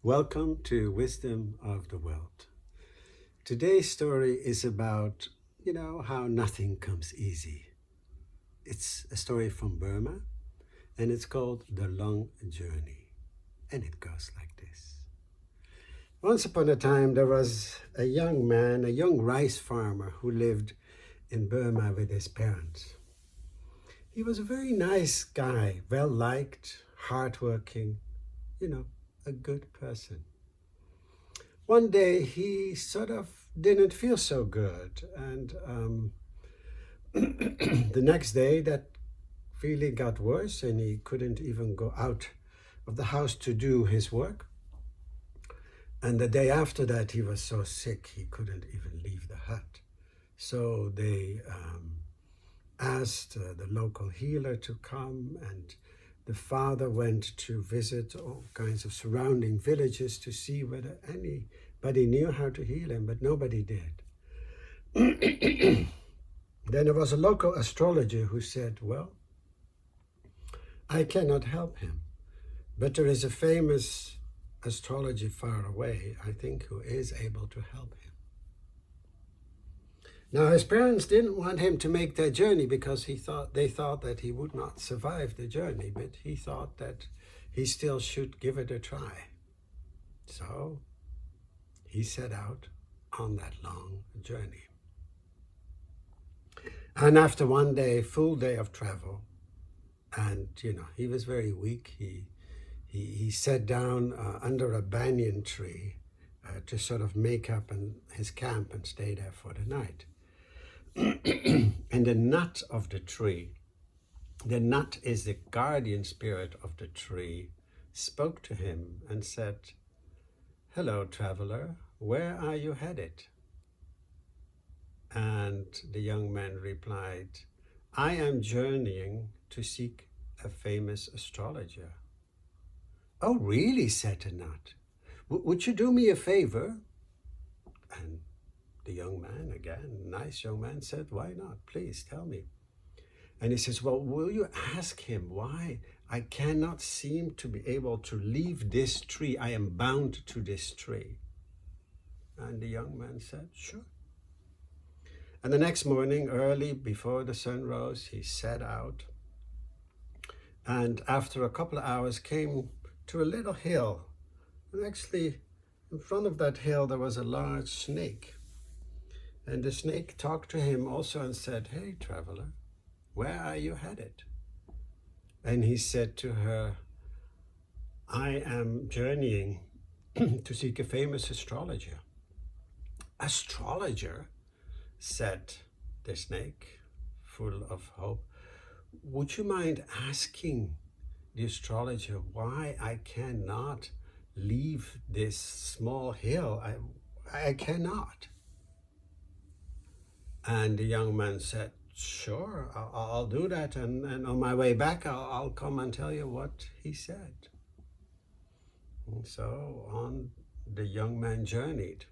Welcome to Wisdom of the World. Today's story is about, how nothing comes easy. It's a story from Burma, and it's called The Long Journey. And it goes like this. Once upon a time, there was a young man, a young rice farmer who lived in Burma with his parents. He was a very nice guy, well-liked, hardworking, a good person. One day he sort of didn't feel so good, and the next day that feeling got worse, and he couldn't even go out of the house to do his work. And the day after that, he was so sick he couldn't even leave the hut. So they asked the local healer to come, and the father went to visit all kinds of surrounding villages to see whether anybody knew how to heal him, but nobody did. Then there was a local astrologer who said, well, I cannot help him, but there is a famous astrologer far away, I think, who is able to help him. Now, his parents didn't want him to make that journey because they thought that he would not survive the journey, but he thought that he still should give it a try. So he set out on that long journey. And after one day, full day of travel, and he was very weak, he sat down under a banyan tree to sort of make up his camp and stay there for the night. And the nut of the tree, the nut is the guardian spirit of the tree, spoke to him and said, hello, traveler, where are you headed? And the young man replied, I am journeying to seek a famous astrologer. Oh, really, said the nut. Would you do me a favor? And the young man, again, nice young man, said, why not? Please tell me. And he says, well, will you ask him why I cannot seem to be able to leave this tree? I am bound to this tree. And the young man said, sure. And the next morning, early before the sun rose, he set out. And after a couple of hours came to a little hill. And actually, in front of that hill, there was a large snake. And the snake talked to him also and said, hey, traveler, where are you headed? And he said to her, I am journeying to seek a famous astrologer. Astrologer, said the snake, full of hope. Would you mind asking the astrologer why I cannot leave this small hill? I cannot. And the young man said, sure, I'll do that. And on my way back, I'll come and tell you what he said. And so on the young man journeyed.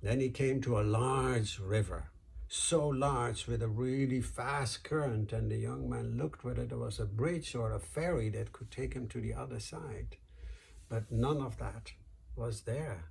Then he came to a large river, so large with a really fast current. And the young man looked whether there was a bridge or a ferry that could take him to the other side. But none of that was there.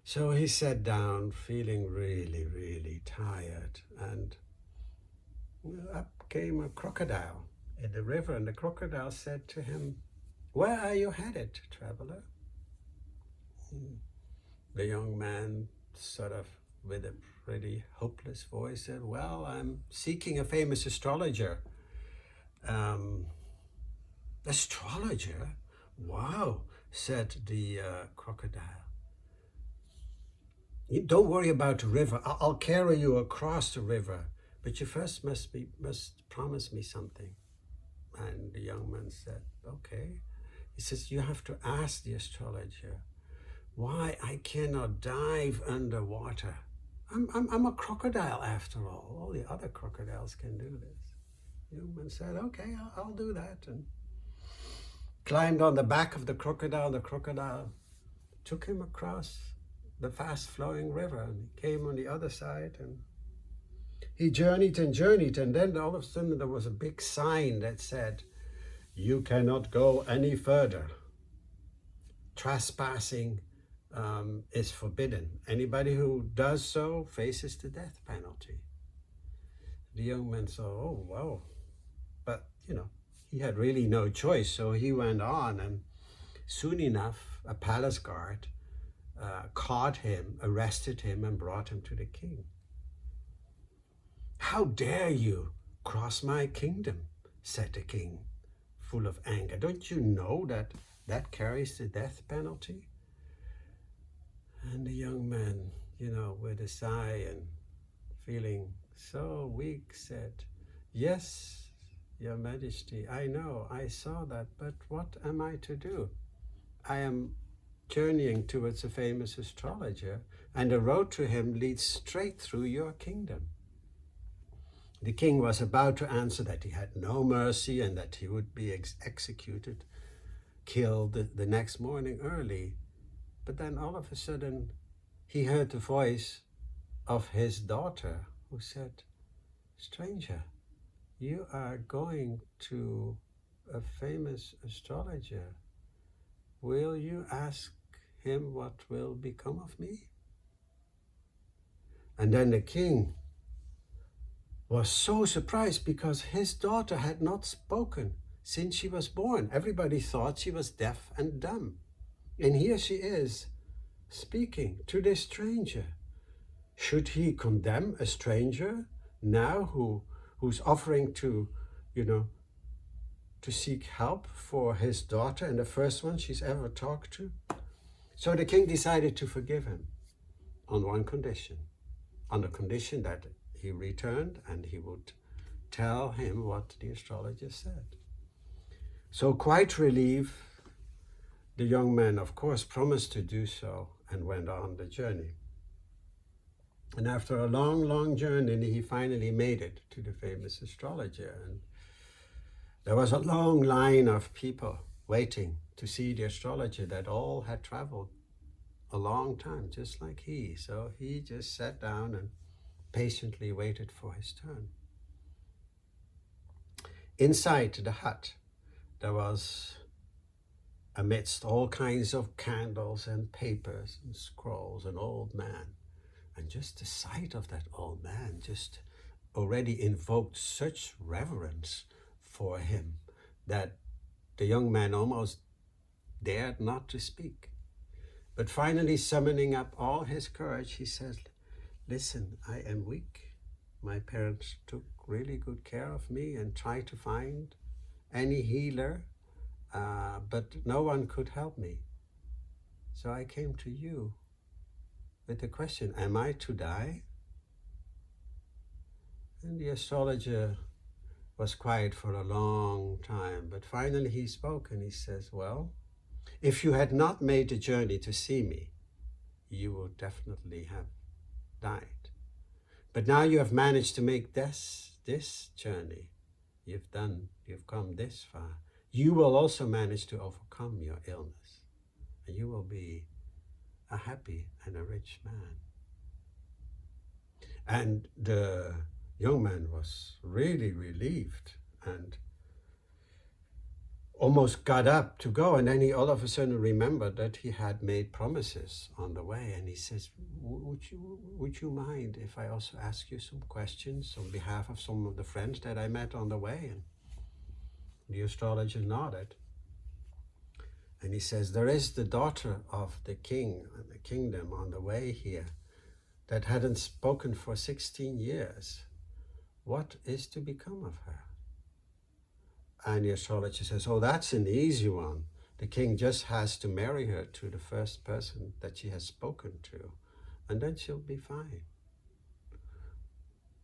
So he sat down, feeling really, really tired, and up came a crocodile in the river, and the crocodile said to him, where are you headed, traveler? The young man, sort of with a pretty hopeless voice, said, well, I'm seeking a famous astrologer. Astrologer? Wow, said the crocodile. Don't worry about the river. I'll carry you across the river, but you first must promise me something. And the young man said, okay. He says, you have to ask the astrologer why I cannot dive underwater. I'm a crocodile after all. All the other crocodiles can do this. The young man said, okay, I'll do that. And climbed on the back of the crocodile. The crocodile took him across the fast-flowing river, and he came on the other side, and he journeyed, and then all of a sudden there was a big sign that said, you cannot go any further. trespassing is forbidden. Anybody who does so faces the death penalty. The young man said, oh, wow. But, he had really no choice. So he went on, and soon enough, a palace guard caught him, arrested him, and brought him to the king. How dare you cross my kingdom, said the king, full of anger. Don't you know that carries the death penalty? And the young man, with a sigh and feeling so weak, said, yes, Your Majesty, I know, I saw that, but what am I to do? I am journeying towards a famous astrologer, and the road to him leads straight through your kingdom. The king was about to answer that he had no mercy and that he would be executed, killed the next morning early. But then all of a sudden, he heard the voice of his daughter who said, stranger, you are going to a famous astrologer. Will you ask him what will become of me? And then the king was so surprised because his daughter had not spoken since she was born. Everybody thought she was deaf and dumb. And here she is speaking to this stranger. Should he condemn a stranger now who's offering to seek help for his daughter and the first one she's ever talked to? So the king decided to forgive him on one condition, on the condition that he returned and he would tell him what the astrologer said. So quite relieved, the young man, of course, promised to do so and went on the journey. And after a long, long journey, he finally made it to the famous astrologer. And there was a long line of people waiting to see the astrologer that all had traveled a long time, just like he. So he just sat down and patiently waited for his turn. Inside the hut, there was, amidst all kinds of candles and papers and scrolls, an old man. And just the sight of that old man just already invoked such reverence for him that the young man almost dared not to speak. But finally, summoning up all his courage, he says, listen, I am weak. My parents took really good care of me and tried to find any healer, but no one could help me. So I came to you with the question, am I to die? And the astrologer was quiet for a long time, but finally he spoke and he says, well, if you had not made the journey to see me, you would definitely have died. But now you have managed to make this journey. You've come this far. You will also manage to overcome your illness, and you will be a happy and a rich man. And the young man was really relieved and almost got up to go, and then he all of a sudden remembered that he had made promises on the way, and he says, would you mind if I also ask you some questions on behalf of some of the friends that I met on the way? And the astrologer nodded, and he says, there is the daughter of the king and the kingdom on the way here that hadn't spoken for 16 years. What is to become of her? And the astrologer says, oh, that's an easy one. The king just has to marry her to the first person that she has spoken to, and then she'll be fine.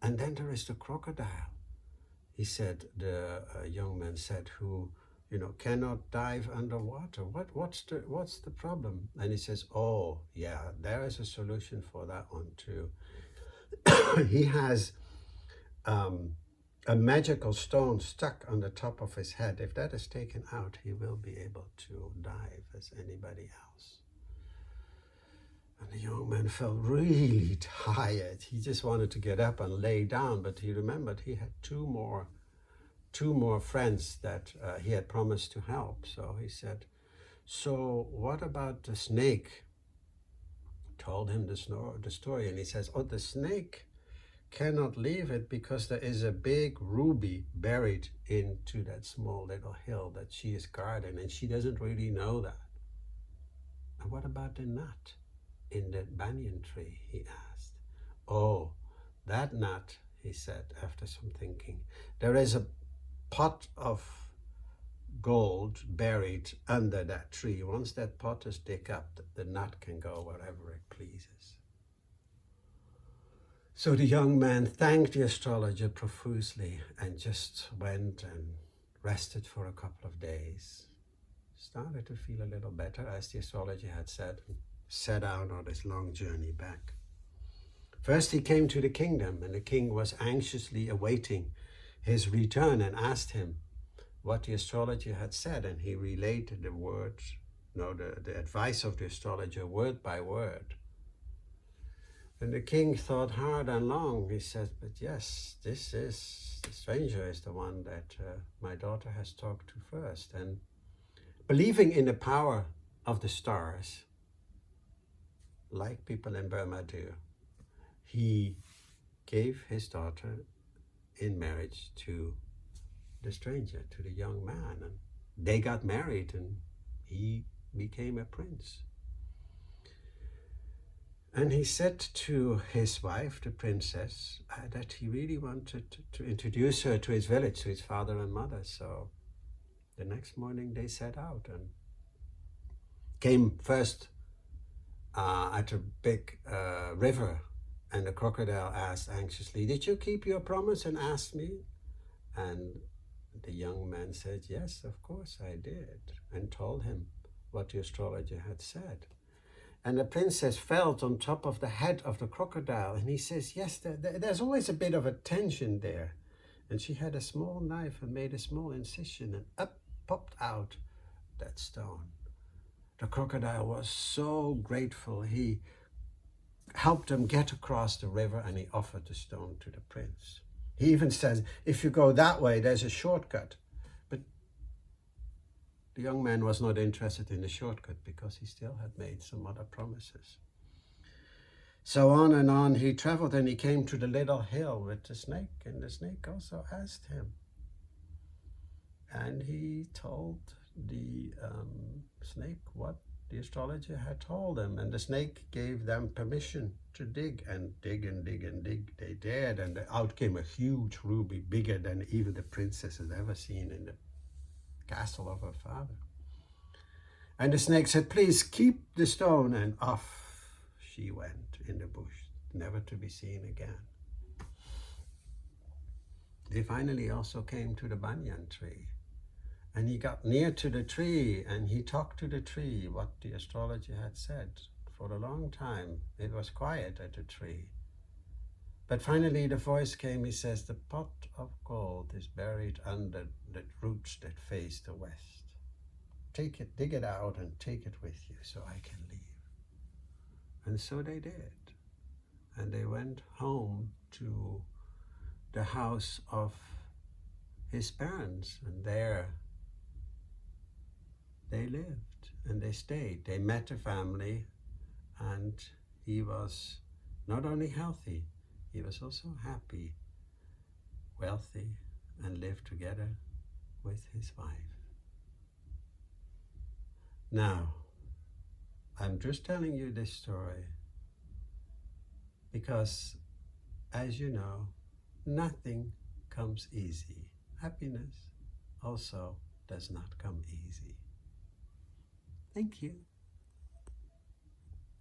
And then there is the crocodile, he said, the young man said, who cannot dive underwater. What's the problem? And he says, oh, yeah, there is a solution for that one too. He has a magical stone stuck on the top of his head. If that is taken out, he will be able to dive as anybody else. And the young man felt really tired. He just wanted to get up and lay down, but he remembered he had two more friends that he had promised to help. So he said, So what about the snake? Told him the story, and he says, oh, the snake cannot leave it because there is a big ruby buried into that small little hill that she is guarding, and she doesn't really know that. And what about the nut in the banyan tree, he asked. Oh, that nut, he said after some thinking. There is a pot of gold buried under that tree. Once that pot is dig up, the nut can go wherever it pleases. So the young man thanked the astrologer profusely and just went and rested for a couple of days. Started to feel a little better, as the astrologer had said, and set out on his long journey back. First he came to the kingdom, and the king was anxiously awaiting his return and asked him what the astrologer had said, and he related the words, the advice of the astrologer word by word. And the king thought hard and long. He said, but yes, the stranger is the one that my daughter has talked to first. And believing in the power of the stars, like people in Burma do, he gave his daughter in marriage to the stranger, to the young man. And they got married, and he became a prince. And he said to his wife, the princess, that he really wanted to introduce her to his village, to his father and mother. So the next morning they set out and came first at a big river. And the crocodile asked anxiously, did you keep your promise and ask me? And the young man said, yes, of course I did, and told him what the astrologer had said. And the princess felt on top of the head of the crocodile, and he says, yes, there's always a bit of a tension there. And she had a small knife and made a small incision, and up popped out that stone. The crocodile was so grateful. He helped him get across the river, and he offered the stone to the prince. He even says, if you go that way, there's a shortcut. But the young man was not interested in the shortcut because he still had made some other promises. So on he traveled, and he came to the little hill with the snake, and the snake also asked him. And he told the snake what the astrologer had told him, and the snake gave them permission to dig and dig and dig and dig. They dared, and out came a huge ruby, bigger than even the princess had ever seen in the castle of her father. And the snake said, please keep the stone, and off she went in the bush, never to be seen again. They finally also came to the banyan tree, and he got near to the tree, and he talked to the tree what the astrologer had said. For a long time it was quiet at the tree, but finally the voice came. He says, the pot of gold is buried under the roots that face the west. Take it, dig it out and take it with you so I can leave. And so they did. And they went home to the house of his parents, and there they lived and they stayed. They met a family, and he was not only healthy, he was also happy, wealthy, and lived together with his wife. Now, I'm just telling you this story because, as you know, nothing comes easy. Happiness also does not come easy. Thank you.